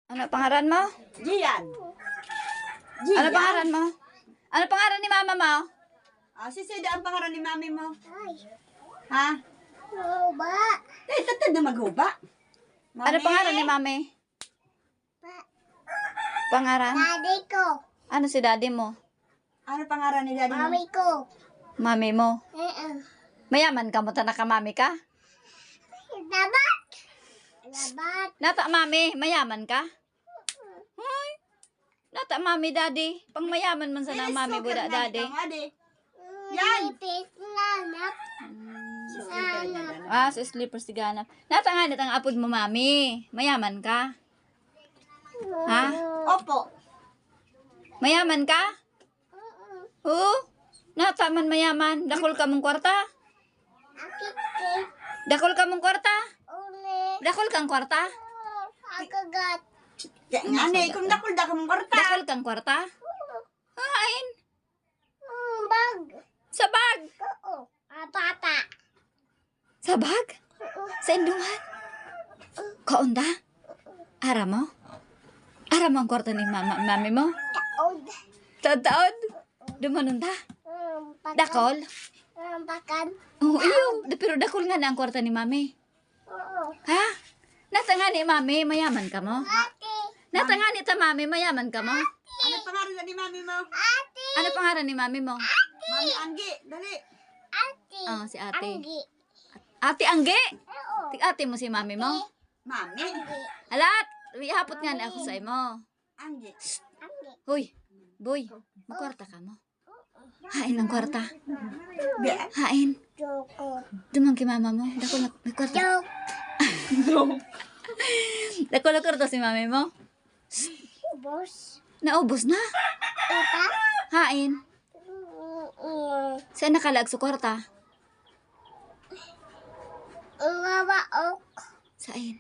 Ano pangaran mo? Gian. Ano pangaran mo? Ano pangaran ni mama mo? Si Seda ang pangalan ni mami mo. Ha? Huba. Tatad na maghuba. Mami. Ano pangaran ni mami? Pangaran? Daddy ko. Ano si daddy mo? Ano pangalan ni daddy mo? Mami ko. Mami mo? Mayaman ka mo tanaka mami ka? Dabat. Dabat. Nata mami, mayaman ka? Hoy. Nata mami daddy. Pang mayaman man sana mami budak daddy. Yan. Ipit nanap. So slippers tiganap. Nata nga ang apod mo mami. Mayaman ka? Ha? Opo. Mayaman ka? Oo. Nata man mayaman. Dakol ka mong kwarta? Akit. Dakol ka mong kwarta? Uli. Dakol kang kwarta? Akagat. Yan nga ni, kung dakol da ka mong karta. Dakol kang kwarta? Hain. Bag. Sa bag. Oo. Papa. Sa bag? Sa indungan? Kaunda? Ara mo? Ara mo ang kwarta ni mami mo? Taod. Taod? Dumanon ta? Dakol? Pakan. Oo, iyo. Pero dakol nga na ang kwarta ni mami. Oo. Ha? Nata nga ni mami, mayaman ka mo? Ate. Nata nga ni ta mami, mayaman ka mo? Ano pangalan ni mami mo? Ate. Ano pangalan ni mami mo? Mami Anggi, dali. Ate. Oh, si ate. Anggi. Ate Angge? Oo. Ate mo si mami mo? Mami. Alat! Ihapot nga na ako sa imo. Anggi. Anggi. Hoy, boy, magkwarta ka mo. Hain ang kwarta. Be. Hain. Joko. Dumang kay mama mo. Dako na kwarta. Joko. Dako na kwarta si mami mo. Bos. Naubos na. Ita. Hain. Saan nakalag sa kwarta? Uwawaok. Sain.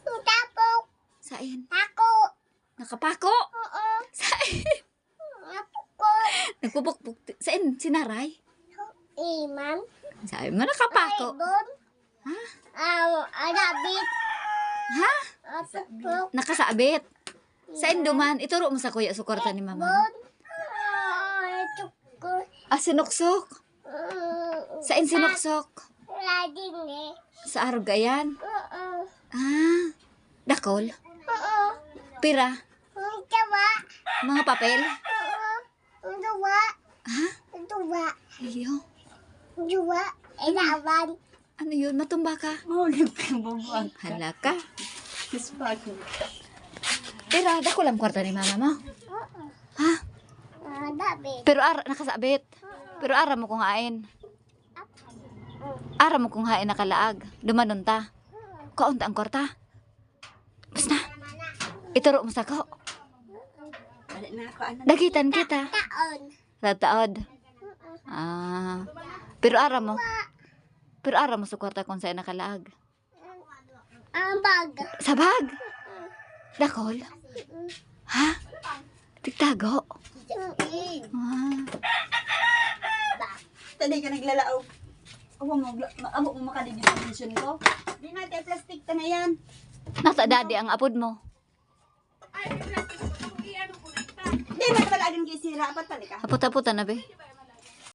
Tapok. Sain. Tako. Nakapako. Oo. Sain. Napuko. Nagpupukpuk. Sain? Sinaray? Iman. Sabi mo nakapako. Ibon. Ha? Arabit. Ha? Apupok. Nakasabit. Sain duman? Ituro mo sa kuya sa kwarta ni mama mo. Bon. Tuko. Sinuksok. Sain sinuksok? Lading eh. Sa argayan. Oo. Dakol. Oo. Pira. Tawa. Mga papel. Oo. Duwa. Ha? Duwa. Iyo. Duwa. Ilawan. Ano yun? Matumba ka? Mahulog ka bubuang. Hala ka. Kispago. Pira, dakol ang kwarta ni mama mo. Oo. Ha? Dabit. Pero nakasabit. Pero ara mo kung hain. Ara mo kung hain nakalaag. Dumanon ta. Kaunta ang kwarta. Basta. Ituro mo sa ko. Dali na ako, ano? Dagitan kita. Taon. Tataod. Pero ara mo. Pero ara mo sa kwarta kung saan nakalaag. Ang bag. Sa bag. Dakol. Ha? Tigtago. Tadi ka naglalao. Amo mo makadidimension ko. Di na tayo plastic ta na yan. Nasa daddy ang apod mo. Di na pala agad kisira. Apat tali ka. Apot-apotan na be.